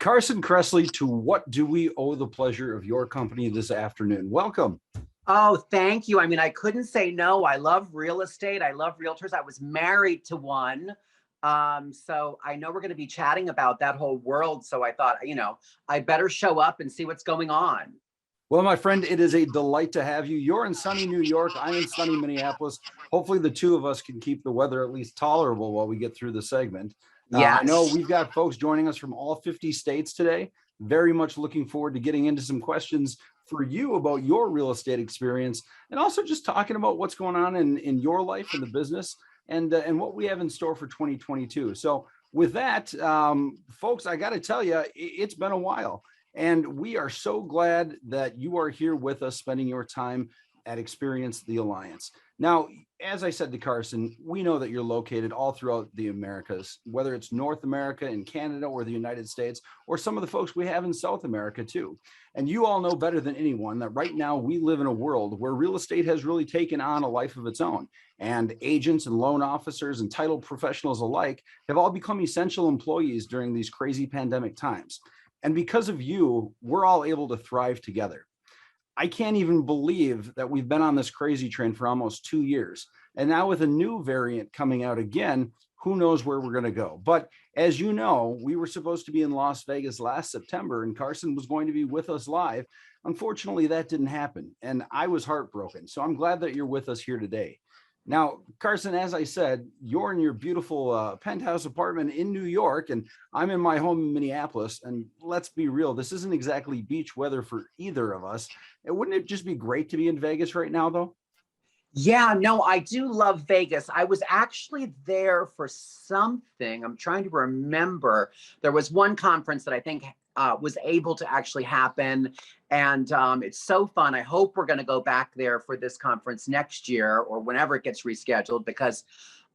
Carson Kressley, to what do we owe the pleasure of your company this afternoon? Welcome. Oh, thank you. I mean, I couldn't say no. I love real estate. I love realtors. I was married to one. So I know we're going to be chatting about that whole world. So I thought, I better show up and see what's going on. Well, my friend, it is a delight to have you. You're in sunny New York. I'm in sunny Minneapolis. Hopefully the two of us can keep the weather at least tolerable while we get through the segment. I know Yes. we've got folks joining us from all 50 states today. Very much looking forward to getting into some questions for you about your real estate experience, and also just talking about what's going on in your life and the business, and what we have in store for 2022. So with that, folks, I got to tell you, it's been a while. And we are so glad that you are here with us, spending your time at Experience the Alliance. Now, as I said to Carson, we know that you're located all throughout the Americas, whether it's North America and Canada or the United States, or some of the folks we have in South America too. And you all know better than anyone that right now we live in a world where real estate has really taken on a life of its own. And agents and loan officers and title professionals alike have all become essential employees during these crazy pandemic times. And because of you, we're all able to thrive together. I can't even believe that we've been on this crazy train for almost 2 years. And now with a new variant coming out again, who knows where we're going to go. But as you know, we were supposed to be in Las Vegas last September and Carson was going to be with us live. Unfortunately, that didn't happen. And I was heartbroken. So I'm glad that you're with us here today. Now, Carson, as I said, you're in your beautiful penthouse apartment in New York, and I'm in my home in Minneapolis. And let's be real, this isn't exactly beach weather for either of us. And wouldn't it just be great to be in Vegas right now, though? Yeah, no, I do love Vegas. I was actually there for something. I'm trying to remember. There was one conference that I think was able to actually happen. And it's so fun. I hope we're going to go back there for this conference next year or whenever it gets rescheduled, because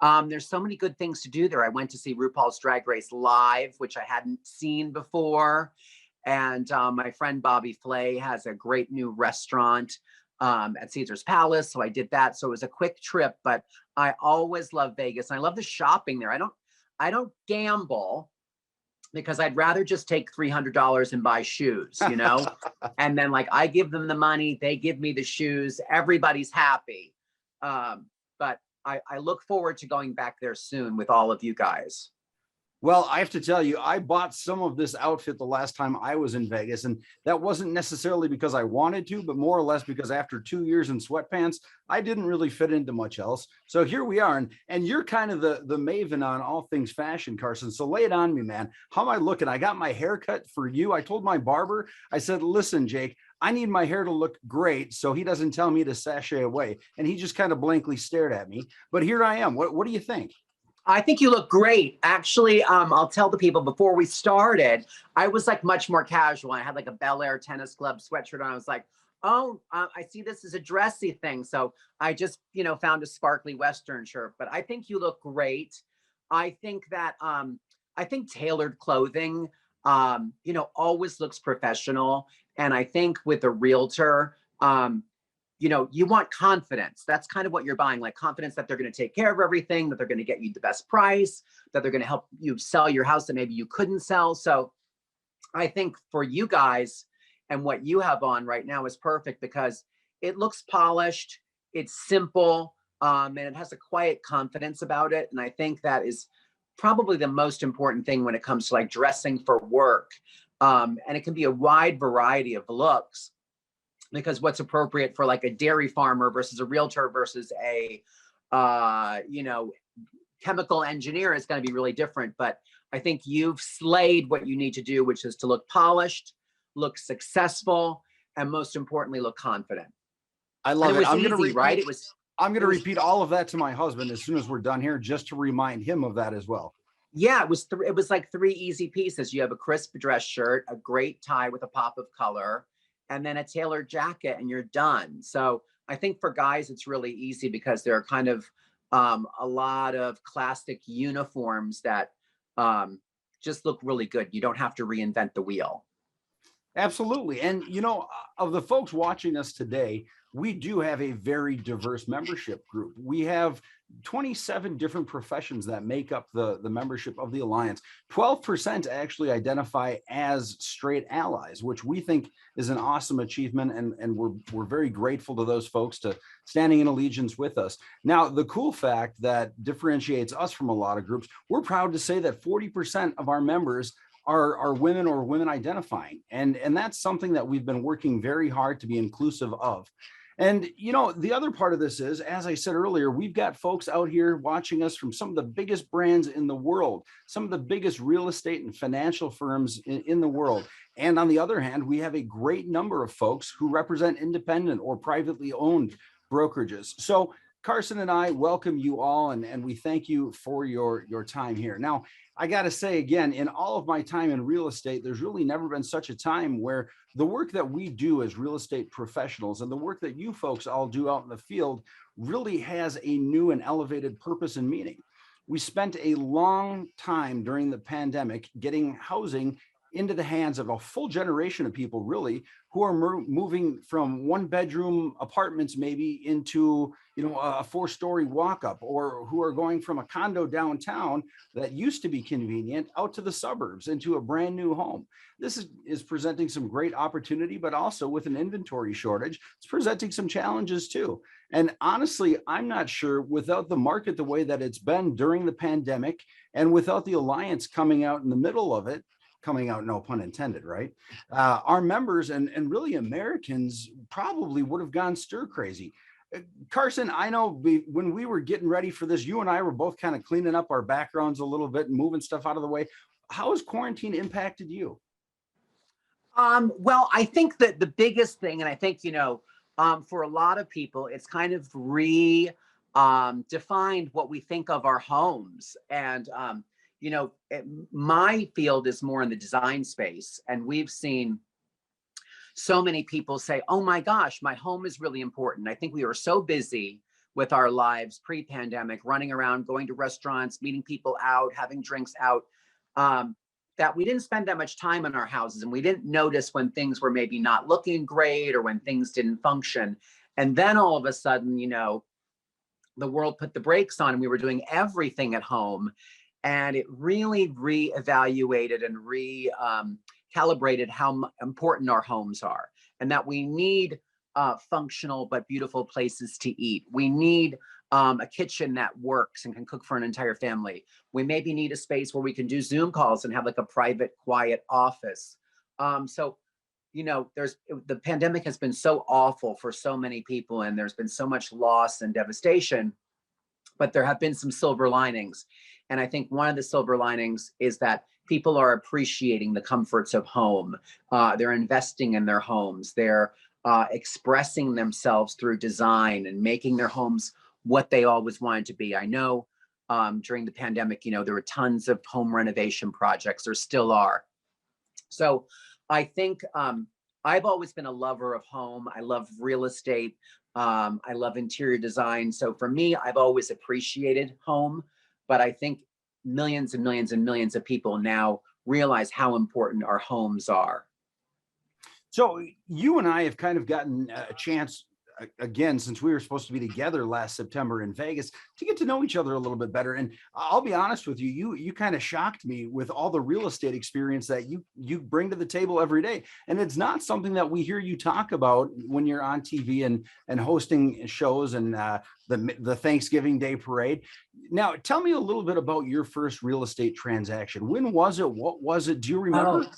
there's so many good things to do there. I went to see RuPaul's Drag Race live, which I hadn't seen before. And my friend Bobby Flay has a great new restaurant at Caesar's Palace. So I did that. So it was a quick trip, but I always love Vegas. And I love the shopping there. I don't gamble because I'd rather just take $300 and buy shoes, and then I give them the money, they give me the shoes, everybody's happy. But I look forward to going back there soon with all of you guys. Well, I have to tell you, I bought some of this outfit the last time I was in Vegas, and that wasn't necessarily because I wanted to, but more or less because after 2 years in sweatpants, I didn't really fit into much else. So here we are, and you're kind of the maven on all things fashion, Carson. So lay it on me, man. How am I looking? I got my hair cut for you. I told my barber, I said, listen, Jake, I need my hair to look great so he doesn't tell me to sashay away. And he just kind of blankly stared at me. But here I am. What do you think? I think you look great. Actually, I'll tell the people before we started, I was much more casual. I had a Bel Air tennis club sweatshirt on. I was like, oh, I see this as a dressy thing. So I just, found a sparkly Western shirt, but I think you look great. I think that, I think tailored clothing, always looks professional. And I think with a realtor, you want confidence. That's kind of what you're buying, confidence that they're going to take care of everything, that they're going to get you the best price, that they're going to help you sell your house that maybe you couldn't sell. So I think for you guys and what you have on right now is perfect because it looks polished, it's simple, and it has a quiet confidence about it. And I think that is probably the most important thing when it comes to dressing for work. And it can be a wide variety of looks, because what's appropriate for a dairy farmer versus a realtor versus a, chemical engineer is going to be really different. But I think you've slayed what you need to do, which is to look polished, look successful, and most importantly, look confident. I love it. I'm going to repeat, right? I'm going to repeat all of that to my husband as soon as we're done here, just to remind him of that as well. Yeah, it was three easy pieces. You have a crisp dress shirt, a great tie with a pop of color, and then a tailored jacket, and you're done. So I think for guys, it's really easy because there are kind of a lot of classic uniforms that just look really good. You don't have to reinvent the wheel. Absolutely. And, of the folks watching us today, we do have a very diverse membership group. We have 27 different professions that make up the membership of the Alliance. 12% actually identify as straight allies, which we think is an awesome achievement. And we're very grateful to those folks to standing in allegiance with us. Now, the cool fact that differentiates us from a lot of groups, we're proud to say that 40% of our members are women or women identifying. And that's something that we've been working very hard to be inclusive of. And, you know, the other part of this is, as I said earlier, we've got folks out here watching us from some of the biggest brands in the world, some of the biggest real estate and financial firms in the world. And on the other hand, we have a great number of folks who represent independent or privately owned brokerages. So Carson and I welcome you all, and we thank you for your time here. Now, I got to say again, in all of my time in real estate, there's really never been such a time where the work that we do as real estate professionals and the work that you folks all do out in the field really has a new and elevated purpose and meaning. We spent a long time during the pandemic getting housing into the hands of a full generation of people, really, who are moving from one bedroom apartments maybe into, you know, a 4-story walk-up, or who are going from a condo downtown that used to be convenient out to the suburbs into a brand new home. This is presenting some great opportunity, but also with an inventory shortage, it's presenting some challenges too. And honestly, I'm not sure, without the market the way that it's been during the pandemic, and without the Alliance coming out in the middle of it, coming out, no pun intended, right? Our members and really Americans probably would have gone stir crazy. Carson, I know when we were getting ready for this, you and I were both kind of cleaning up our backgrounds a little bit and moving stuff out of the way. How has quarantine impacted you? Well, I think that the biggest thing, and I think, you know, for a lot of people, it's kind of defined what we think of our homes. And, you know, my field is more in the design space, and we've seen so many people say, oh my gosh, my home is really important. I think we were so busy with our lives pre-pandemic, running around, going to restaurants, meeting people out, having drinks out, that we didn't spend that much time in our houses, and we didn't notice when things were maybe not looking great or when things didn't function. And then all of a sudden, you know, the world put the brakes on and we were doing everything at home. And it really reevaluated and recalibrated how important our homes are, and that we need functional but beautiful places to eat. We need a kitchen that works and can cook for an entire family. We maybe need a space where we can do Zoom calls and have like a private, quiet office. So, you know, the pandemic has been so awful for so many people, and there's been so much loss and devastation, but there have been some silver linings. And I think one of the silver linings is that people are appreciating the comforts of home. They're investing in their homes. They're expressing themselves through design and making their homes what they always wanted to be. I know during the pandemic, you know, there were tons of home renovation projects. There still are. So I think I've always been a lover of home. I love real estate. I love interior design. So for me, I've always appreciated home, but I think millions and millions and millions of people now realize how important our homes are. So you and I have kind of gotten a chance again, since we were supposed to be together last September in Vegas, to get to know each other a little bit better. And I'll be honest with you, you kind of shocked me with all the real estate experience that you bring to the table every day. And it's not something that we hear you talk about when you're on TV and hosting shows and the Thanksgiving Day parade. Now, tell me a little bit about your first real estate transaction. When was it? What was it? Do you remember? Oh,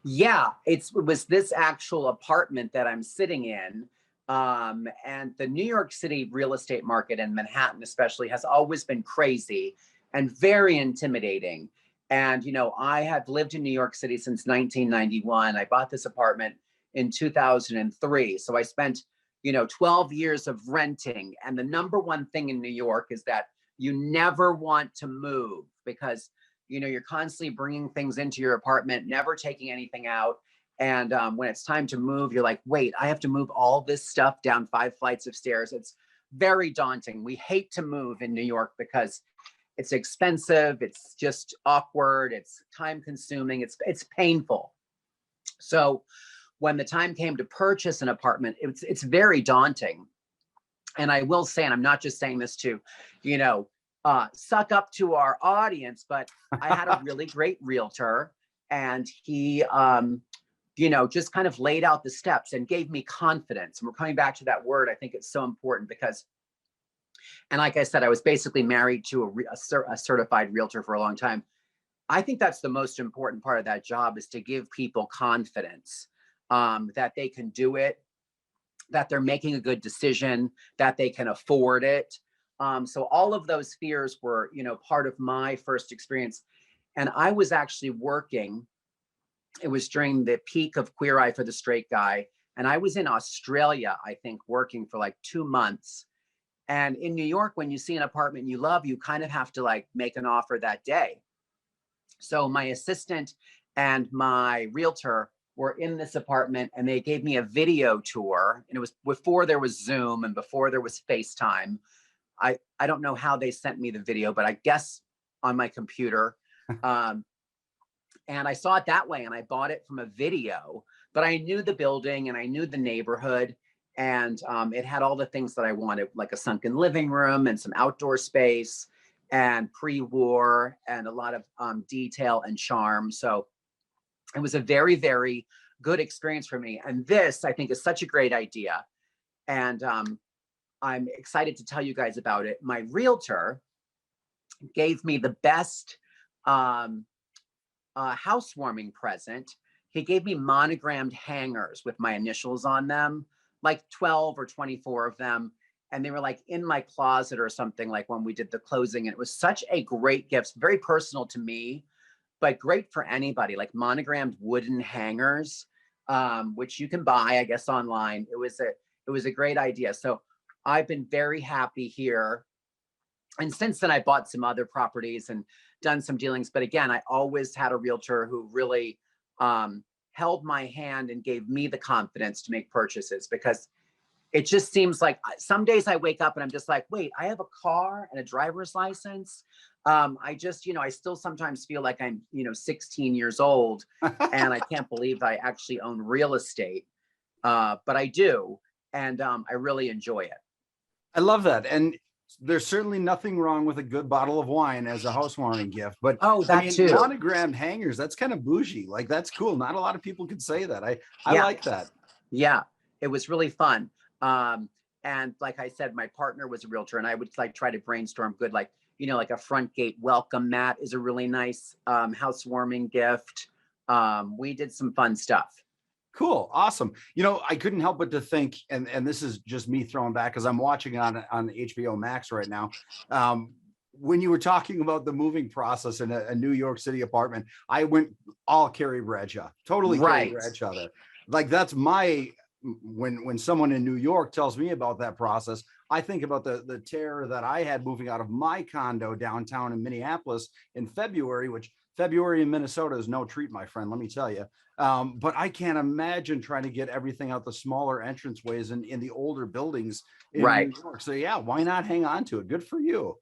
yeah, it was this actual apartment that I'm sitting in. And the New York City real estate market, and Manhattan especially, has always been crazy and very intimidating. And, you know, I have lived in New York City since 1991. I bought this apartment in 2003. So I spent, you know, 12 years of renting. And the number one thing in New York is that you never want to move, because, you know, you're constantly bringing things into your apartment, never taking anything out. And when it's time to move, you're like, wait, I have to move all this stuff down 5 flights of stairs. It's very daunting. We hate to move in New York because it's expensive. It's just awkward. It's time consuming. It's painful. So when the time came to purchase an apartment, it's very daunting. And I will say, and I'm not just saying this to, you know, suck up to our audience, but I had a really great realtor, and he, you know, just kind of laid out the steps and gave me confidence. And we're coming back to that word. I think it's so important because, and like I said, I was basically married to a certified realtor for a long time. I think that's the most important part of that job, is to give people confidence that they can do it, that they're making a good decision, that they can afford it. So all of those fears were, you know, part of my first experience. And I was actually working. It was during the peak of Queer Eye for the Straight Guy. And I was in Australia, I think, working for like 2 months. And in New York, when you see an apartment you love, you kind of have to like make an offer that day. So my assistant and my realtor were in this apartment, and they gave me a video tour. And it was before there was Zoom and before there was FaceTime. I don't know how they sent me the video, but I guess on my computer. And I saw it that way, and I bought it from a video. But I knew the building and I knew the neighborhood, and it had all the things that I wanted, like a sunken living room and some outdoor space and pre-war and a lot of detail and charm. So it was a very, very good experience for me. And this, I think, is such a great idea. And I'm excited to tell you guys about it. My realtor gave me the best housewarming present. He gave me monogrammed hangers with my initials on them, like 12 or 24 of them. And they were like in my closet or something, like when we did the closing. And it was such a great gift, very personal to me, but great for anybody, like monogrammed wooden hangers, which you can buy, I guess, online. It was a great idea. So I've been very happy here. And since then, I bought some other properties and done some dealings. But again, I always had a realtor who really held my hand and gave me the confidence to make purchases, because it just seems like some days I wake up and I'm just like, wait, I have a car and a driver's license. I just, you know, I still sometimes feel like I'm, you know, 16 years old and I can't believe I actually own real estate. But I do. And I really enjoy it. I love that. And there's certainly nothing wrong with a good bottle of wine as a housewarming gift. But oh, that I mean, too. monogrammed hangers, that's kind of bougie. Like, that's cool. Not a lot of people could say that. I like that. Yeah, it was really fun. And like I said, my partner was a realtor, and I would like try to brainstorm good, like, you know, like a front gate welcome mat is a really nice housewarming gift. We did some fun stuff. Cool. Awesome. You know, I couldn't help but to think, and this is just me throwing back because I'm watching it on HBO Max right now. When you were talking about the moving process in a New York City apartment, I went all Carrie Bradshaw, totally Right. Carrie Bradshaw there. Like, that's my, when someone in New York tells me about that process, I think about the terror that I had moving out of my condo downtown in Minneapolis in February, which February in Minnesota is no treat, my friend, let me tell you. But I can't imagine trying to get everything out the smaller entranceways in the older buildings in Right. New York. So yeah, why not hang on to it? Good for you.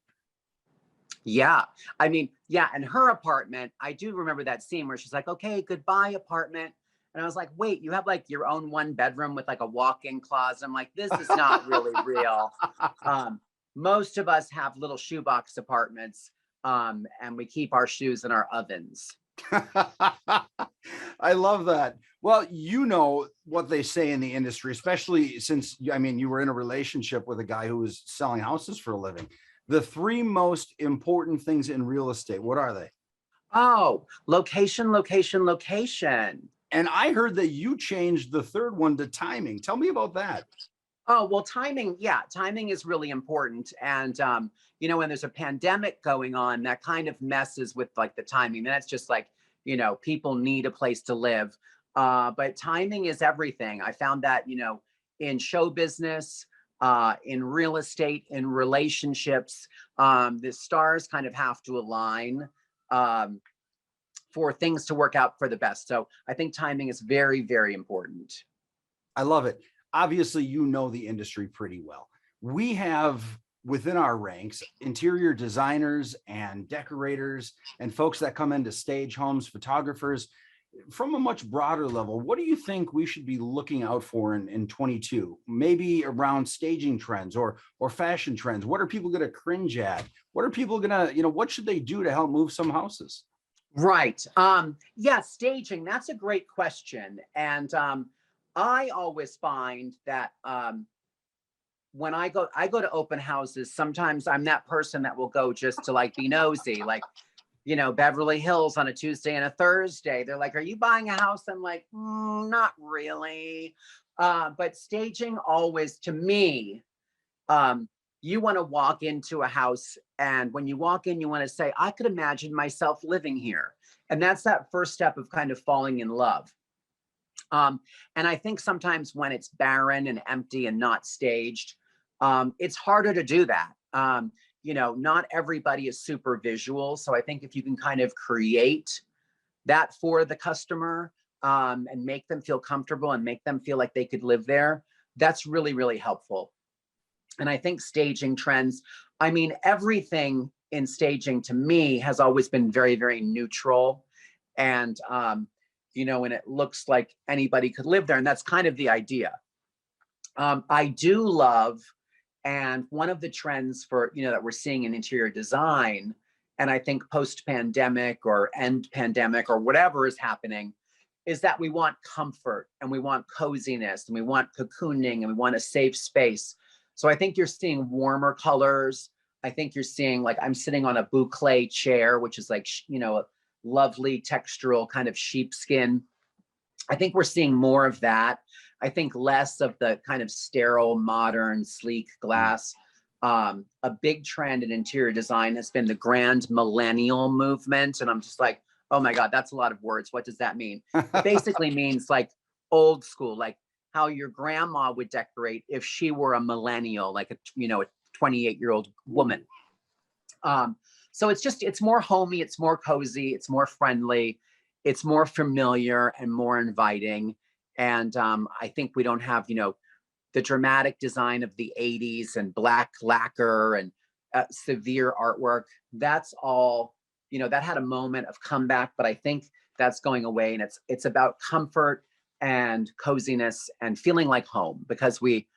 Yeah. I mean, yeah. And her apartment, I do remember that scene where she's like, okay, goodbye apartment. And I was like, wait, you have like your own 1 bedroom with like a walk-in closet. I'm like, this is not really real. Most of us have little shoebox apartments, and we keep our shoes in our ovens. I love that. Well, you know what they say in the industry, especially since, I mean, you were in a relationship with a guy who was selling houses for a living. The 3 most important things in real estate, what are they? Oh, location, location, location. And I heard that you changed the 3rd one to timing. Tell me about that. Oh, well, timing. Yeah, timing is really important. And, you know, when there's a pandemic going on, that kind of messes with like the timing. That's just like, you know, people need a place to live. But timing is everything. I found that, you know, in show business, in real estate, in relationships, the stars kind of have to align for things to work out for the best. So I think timing is very, very important. I love it. Obviously, you know the industry pretty well. We have within our ranks interior designers and decorators and folks that come into stage homes, photographers. from a much broader level, what do you think we should be looking out for in 22? Maybe around staging trends or fashion trends. What are people going to cringe at? What are people going to, what should they do to help move some houses? Right. Yeah, staging, that's a great question. And I always find that when I go to open houses, sometimes I'm that person that will go just to like be nosy, like, Beverly Hills on a Tuesday and a Thursday. They're like, "Are you buying a house?" I'm like, not really. But staging always, to me, um, you want to walk into a house, and when you walk in, you want to say, "I could imagine myself living here." And that's that first step of kind of falling in love. And I think sometimes when it's barren and empty and not staged, it's harder to do that. Not everybody is super visual. So I think if you can kind of create that for the customer, and make them feel comfortable and make them feel like they could live there, that's really, really helpful. And I think staging trends, I mean, everything in staging to me has always been very, very neutral. And, and it looks like anybody could live there. And that's kind of the idea. I do love, and one of the trends for, that we're seeing in interior design, and I think post-pandemic or end pandemic or whatever is happening, is that we want comfort and we want coziness and we want cocooning and we want a safe space. So I think you're seeing warmer colors. I think you're seeing, like, I'm sitting on a boucle chair, which is like, a lovely textural kind of sheepskin. I think we're seeing more of that. I think less of the kind of sterile, modern, sleek glass. A big trend in interior design has been the grand millennial movement. And I'm just like, oh my God, that's a lot of words. What does that mean? It basically means like old school, like how your grandma would decorate if she were a millennial, like a 28-year-old woman. So it's more homey, it's more cozy, it's more friendly, it's more familiar and more inviting. And I think we don't have, the dramatic design of the 80s and black lacquer and severe artwork. That's all, that had a moment of comeback, but I think that's going away. And it's about comfort and coziness and feeling like home, because we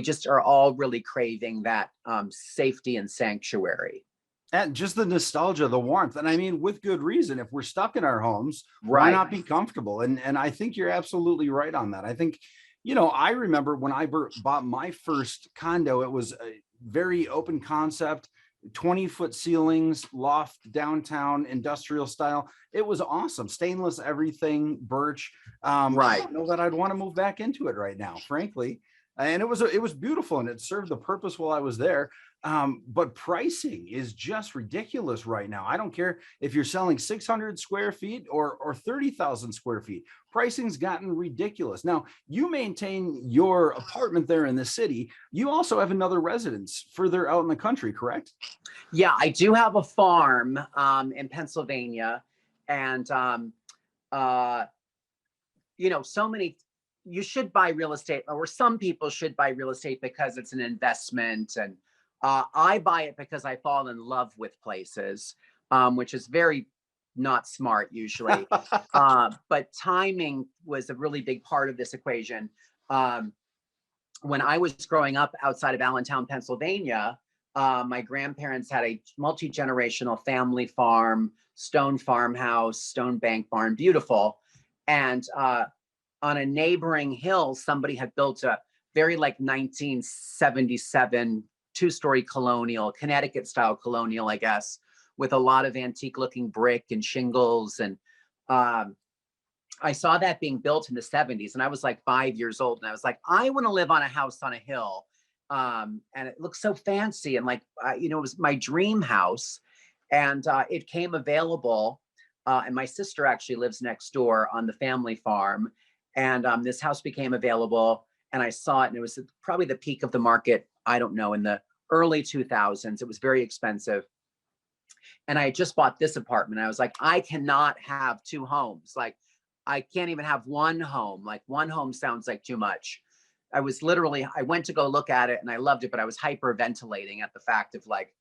just are all really craving that safety and sanctuary. And just the nostalgia, the warmth. And I mean, with good reason. If we're stuck in our homes, why Right. not be comfortable? And I think you're absolutely right on that. I think, I remember when I bought my first condo, it was a very open concept, 20-foot ceilings, loft, downtown, industrial style. It was awesome. Stainless everything, birch. I Right. don't know that I'd want to move back into it right now, frankly. And it was beautiful, and it served the purpose while I was there. But pricing is just ridiculous right now. I don't care if you're selling 600 square feet or 30,000 square feet. Pricing's gotten ridiculous. Now, you maintain your apartment there in the city. You also have another residence further out in the country, correct? Yeah, I do have a farm in Pennsylvania, and uh, so many. You should buy real estate, or some people should buy real estate because it's an investment, and I buy it because I fall in love with places, which is very not smart usually. But timing was a really big part of this equation. When I was growing up outside of Allentown, Pennsylvania, my grandparents had a multi-generational family farm, stone farmhouse, stone bank barn, beautiful. And on a neighboring hill, somebody had built a very like 1977 two-story colonial, Connecticut style colonial, I guess, with a lot of antique looking brick and shingles. And I saw that being built in the 70s, and I was like 5 years old, and I was like, I want to live on a house on a hill. And it looked so fancy, and like, it was my dream house. And it came available. And my sister actually lives next door on the family farm. And this house became available, and I saw it, and it was probably the peak of the market. I don't know, in the early 2000s. It was very expensive. And I had just bought this apartment. I was like, I cannot have two homes. Like, I can't even have one home. Like, one home sounds like too much. I went to go look at it and I loved it, but I was hyperventilating at the fact of like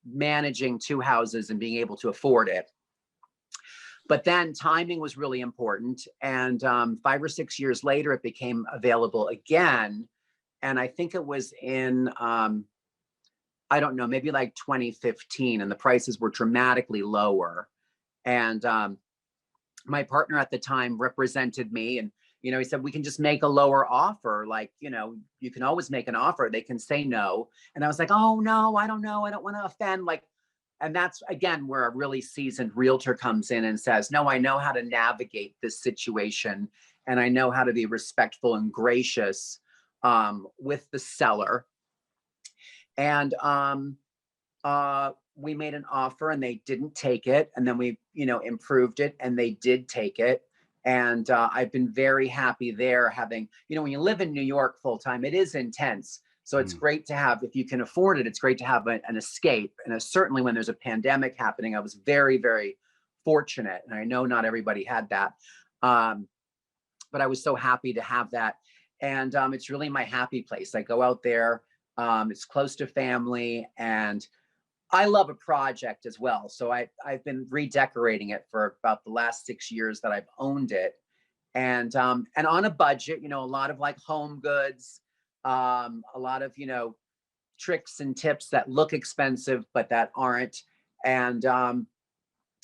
managing two houses and being able to afford it. But then timing was really important. And 5 or 6 years later, it became available again. And I think it was in, I don't know, maybe like 2015, and the prices were dramatically lower. And my partner at the time represented me, and he said, we can just make a lower offer. Like, you can always make an offer. They can say no. And I was like, oh no, I don't know. I don't want to offend. Like, and that's again where a really seasoned realtor comes in and says, no, I know how to navigate this situation, and I know how to be respectful and gracious with the seller. And we made an offer and they didn't take it. And then we, improved it and they did take it. And I've been very happy there having, when you live in New York full time, it is intense. So it's great to have, if you can afford it, it's great to have an escape. And certainly when there's a pandemic happening, I was very, very fortunate. And I know not everybody had that. But I was so happy to have that. And it's really my happy place. I go out there. It's close to family, and I love a project as well. So I've been redecorating it for about the last 6 years that I've owned it, and on a budget. A lot of like home goods, a lot of tricks and tips that look expensive but that aren't. And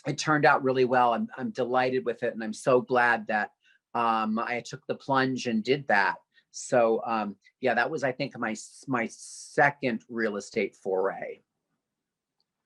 it turned out really well. I'm delighted with it, and I'm so glad that I took the plunge and did that. So yeah, that was, I think, my second real estate foray.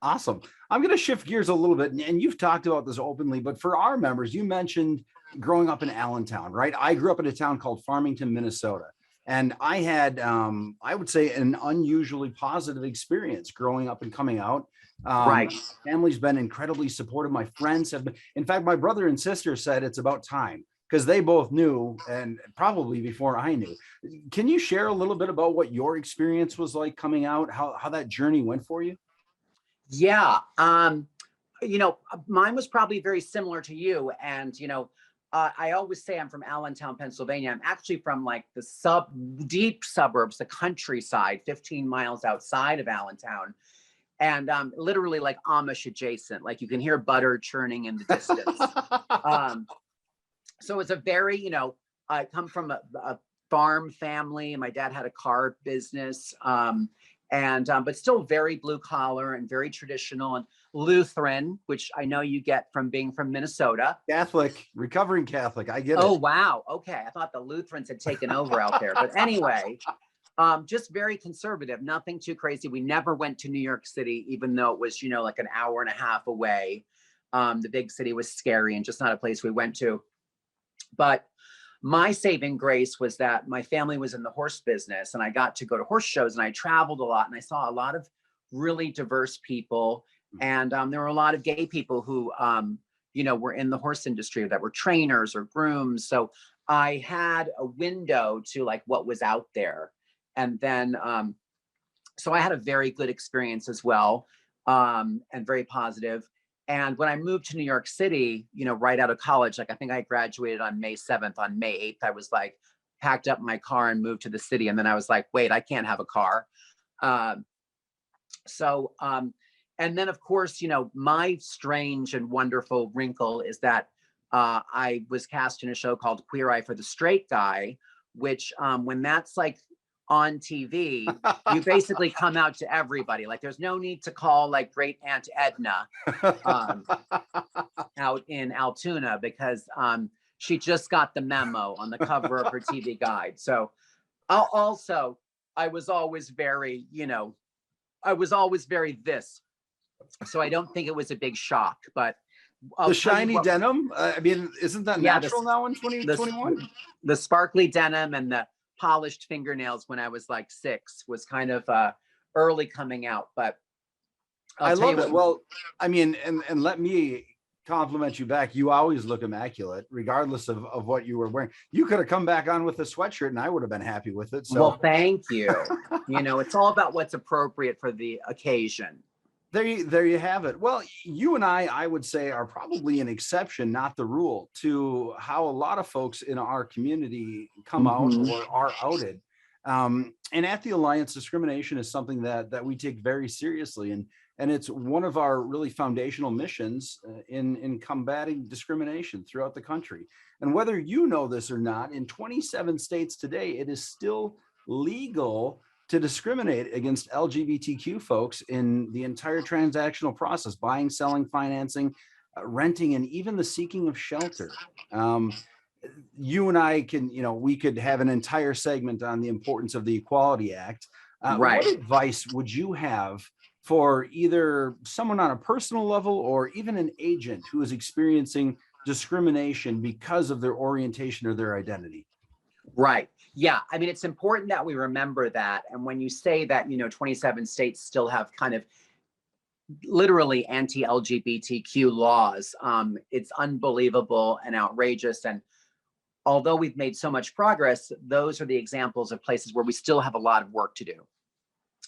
Awesome. I'm going to shift gears a little bit, and you've talked about this openly, but for our members, you mentioned growing up in Allentown, right? I grew up in a town called Farmington, Minnesota, and I had, I would say, an unusually positive experience growing up and coming out. Right. Family's been incredibly supportive. My friends have been, in fact, my brother and sister said it's about time, because they both knew, and probably before I knew. Can you share a little bit about what your experience was like coming out, how that journey went for you? Yeah. Mine was probably very similar to you. And, I always say I'm from Allentown, Pennsylvania. I'm actually from like the deep suburbs, the countryside, 15 miles outside of Allentown. And literally like Amish adjacent, like you can hear butter churning in the distance. So it's a very, I come from a farm family. My dad had a car business, but still very blue collar and very traditional and Lutheran, which I know you get from being from Minnesota. Catholic, recovering Catholic. I get it. Oh, wow. Okay. I thought the Lutherans had taken over out there. But anyway, just very conservative, nothing too crazy. We never went to New York City, even though it was, like an hour and a half away. The big city was scary and just not a place we went to. But my saving grace was that my family was in the horse business, and I got to go to horse shows, and I traveled a lot, and I saw a lot of really diverse people. And there were a lot of gay people who, were in the horse industry, that were trainers or grooms. So I had a window to like what was out there. And then, so I had a very good experience as well, and very positive. And when I moved to New York City, right out of college, like I think I graduated on May 7th. On May 8th, I was like, packed up my car and moved to the city. And then I was like, wait, I can't have a car. And then of course, my strange and wonderful wrinkle is that I was cast in a show called Queer Eye for the Straight Guy, which when that's like on TV, you basically come out to everybody. Like there's no need to call like great Aunt Edna out in Altoona, because she just got the memo on the cover of her TV guide. So I was always very, this. So I don't think it was a big shock, but the shiny denim. I mean, isn't that natural now in 2021? The sparkly denim and the polished fingernails when I was like 6 was kind of early coming out, but I love it. Well, I mean, and let me compliment you back. You always look immaculate, regardless of what you were wearing. You could have come back on with a sweatshirt and I would have been happy with it. So, well, thank you. It's all about what's appropriate for the occasion. There you have it. Well, you and I would say, are probably an exception, not the rule, to how a lot of folks in our community come out or are outed. And at the Alliance, discrimination is something that we take very seriously. And And it's one of our really foundational missions in combating discrimination throughout the country. And whether you know this or not, in 27 states today, it is still legal to discriminate against LGBTQ folks in the entire transactional process: buying, selling, financing, renting, and even the seeking of shelter. You and I can, we could have an entire segment on the importance of the Equality Act. Right. What advice would you have for either someone on a personal level or even an agent who is experiencing discrimination because of their orientation or their identity? Right. Yeah. I mean, it's important that we remember that. And when you say that, 27 states still have kind of literally anti-LGBTQ laws, it's unbelievable and outrageous. And although we've made so much progress, those are the examples of places where we still have a lot of work to do.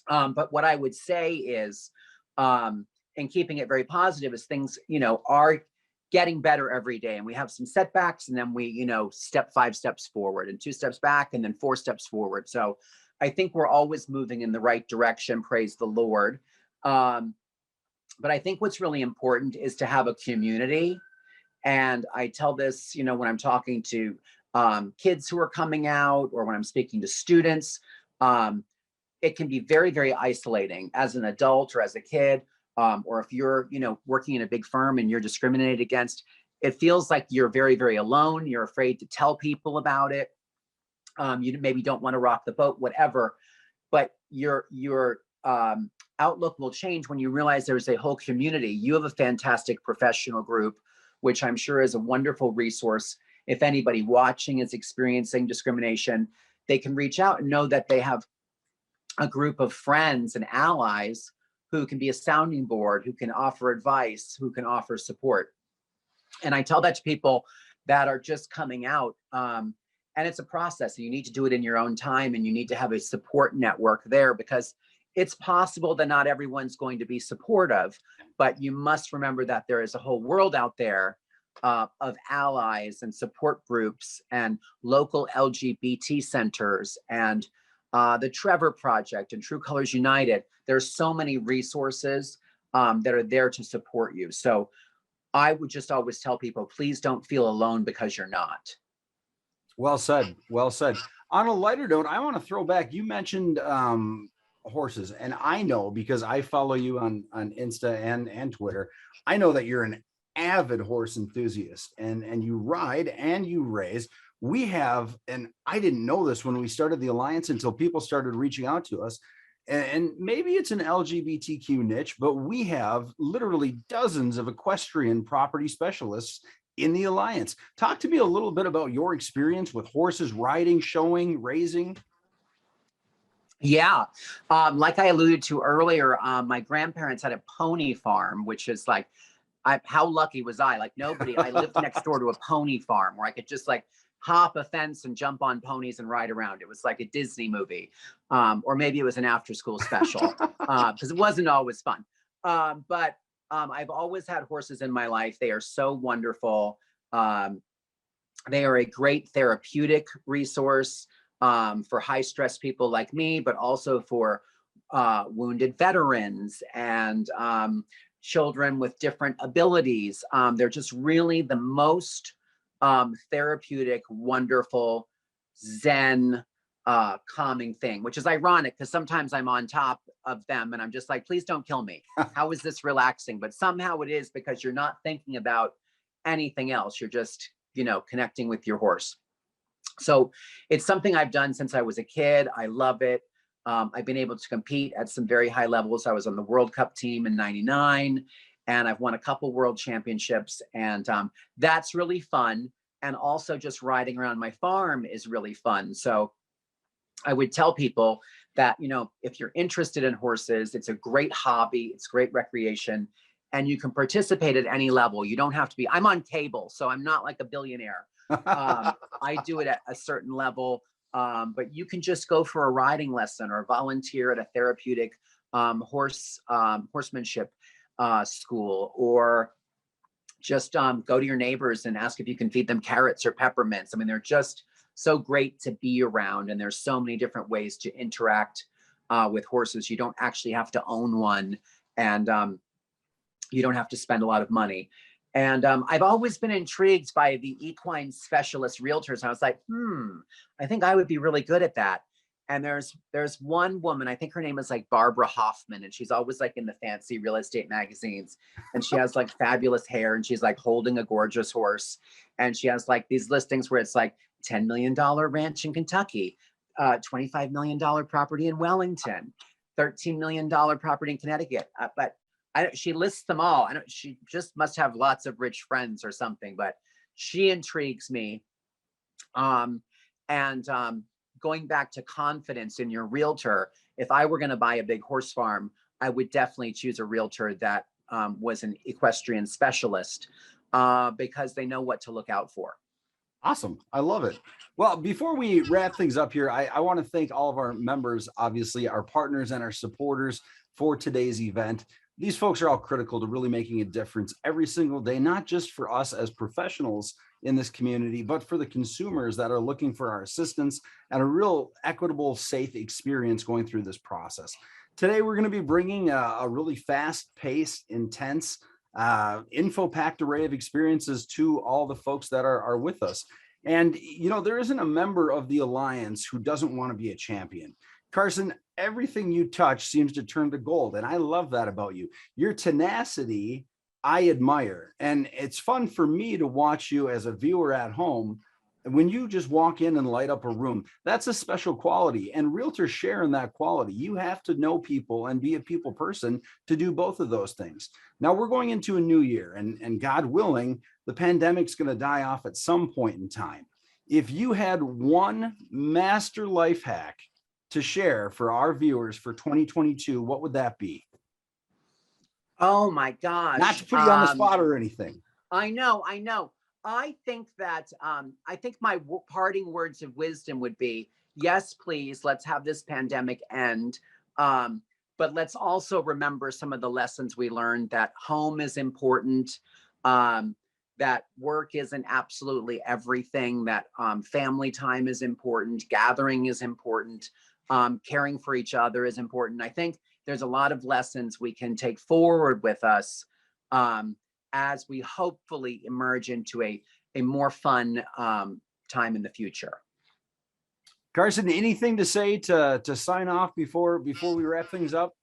But what I would say is, and keeping it very positive, is things, are getting better every day. And we have some setbacks, and then we, step 5 steps forward and 2 steps back and then 4 steps forward. So I think we're always moving in the right direction. Praise the Lord. But I think what's really important is to have a community. And I tell this, when I'm talking to kids who are coming out, or when I'm speaking to students, it can be very, very isolating as an adult or as a kid, or if you're, working in a big firm and you're discriminated against. It feels like you're very, very alone. You're afraid to tell people about it. You maybe don't want to rock the boat, whatever. But your outlook will change when you realize there's a whole community. You have a fantastic professional group, which I'm sure is a wonderful resource. If anybody watching is experiencing discrimination, they can reach out and know that they have a group of friends and allies who can be a sounding board, who can offer advice, who can offer support. And I tell that to people that are just coming out. And it's a process, and you need to do it in your own time, and you need to have a support network there, because it's possible that not everyone's going to be supportive, but you must remember that there is a whole world out there of allies and support groups and local LGBT centers and the Trevor Project and True Colors United. There's so many resources that are there to support you. So I would just always tell people, please don't feel alone, because you're not. Well said. Well said. On a lighter note, I want to throw back. You mentioned horses, and I know, because I follow you on Insta and Twitter, I know that you're an avid horse enthusiast, and you ride and you raise. We have, and I didn't know this when we started the Alliance until people started reaching out to us, and maybe it's an LGBTQ niche, but we have literally dozens of equestrian property specialists in the Alliance. Talk to me a little bit about your experience with horses, riding, showing, raising. Yeah. Like I alluded to earlier, my grandparents had a pony farm, which is like, how lucky was I? Like nobody, I lived next door to a pony farm where I could just like hop a fence and jump on ponies and ride around. It was like a Disney movie, or maybe it was an after school special, because it wasn't always fun. But I've always had horses in my life. They are so wonderful. They are a great therapeutic resource for high stress people like me, but also for wounded veterans and children with different abilities. They're just really the most therapeutic, wonderful, zen, calming thing, which is ironic because sometimes I'm on top of them and I'm just like, please don't kill me. How is this relaxing? But somehow it is, because you're not thinking about anything else. You're just, connecting with your horse. So it's something I've done since I was a kid. I love it. I've been able to compete at some very high levels. I was on the World Cup team in '99, and I've won a couple world championships, and that's really fun. And also just riding around my farm is really fun. So I would tell people that, if you're interested in horses, it's a great hobby, it's great recreation, and you can participate at any level. You don't have to be, I'm on cable, so I'm not like a billionaire. I do it at a certain level, but you can just go for a riding lesson or volunteer at a therapeutic horsemanship school, or just go to your neighbors and ask if you can feed them carrots or peppermints. I mean, they're just so great to be around, and there's so many different ways to interact with horses. You don't actually have to own one, and you don't have to spend a lot of money. And I've always been intrigued by the equine specialist realtors. I was like, I think I would be really good at that. And there's one woman, I think her name is like Barbara Hoffman, and she's always like in the fancy real estate magazines. And she has like fabulous hair, and she's like holding a gorgeous horse. And she has like these listings where it's like $10 million ranch in Kentucky, $25 million property in Wellington, $13 million property in Connecticut. But she lists them all. She just must have lots of rich friends or something, but she intrigues me. Going back to confidence in your realtor, if I were going to buy a big horse farm, I would definitely choose a realtor that was an equestrian specialist because they know what to look out for. Awesome. I love it. Well, before we wrap things up here, I want to thank all of our members, obviously our partners and our supporters for today's event. These folks are all critical to really making a difference every single day, not just for us as professionals in this community, but for the consumers that are looking for our assistance and a real equitable, safe experience going through this process. Today, we're going to be bringing a really fast-paced, intense, info-packed array of experiences to all the folks that are with us. And, you know, there isn't a member of the Alliance who doesn't want to be a champion. Carson, everything you touch seems to turn to gold. And I love that about you. Your tenacity, I admire. And it's fun for me to watch you as a viewer at home. When you just walk in and light up a room, that's a special quality. And realtors share in that quality. You have to know people and be a people person to do both of those things. Now we're going into a new year, and God willing, the pandemic's going to die off at some point in time. If you had one master life hack to share for our viewers for 2022, what would that be? Oh my gosh. Not to put you on the spot or anything. I know. I think that, I think my parting words of wisdom would be, yes, please, let's have this pandemic end. But let's also remember some of the lessons we learned, that home is important, that work isn't absolutely everything, that family time is important, gathering is important, caring for each other is important. I think there's a lot of lessons we can take forward with us as we hopefully emerge into a more fun time in the future. Carson, anything to say to sign off before we wrap things up?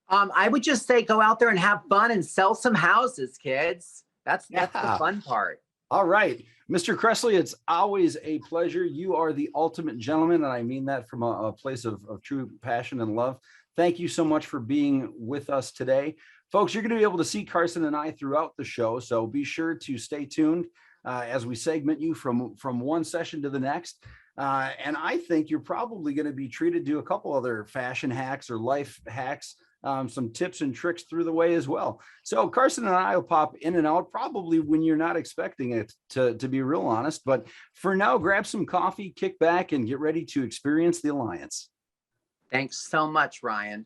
I would just say go out there and have fun and sell some houses, kids. That's the fun part. All right. Mr. Kressley, it's always a pleasure. You are the ultimate gentleman, and I mean that from a place of true passion and love. Thank you so much for being with us today. Folks, you're going to be able to see Carson and I throughout the show, so be sure to stay tuned as we segment you from one session to the next. And I think you're probably going to be treated to a couple other fashion hacks or life hacks, some tips and tricks through the way as well. So Carson and I will pop in and out probably when you're not expecting it, to be real honest. But for now, grab some coffee, kick back, and get ready to experience the Alliance. Thanks so much, Ryan.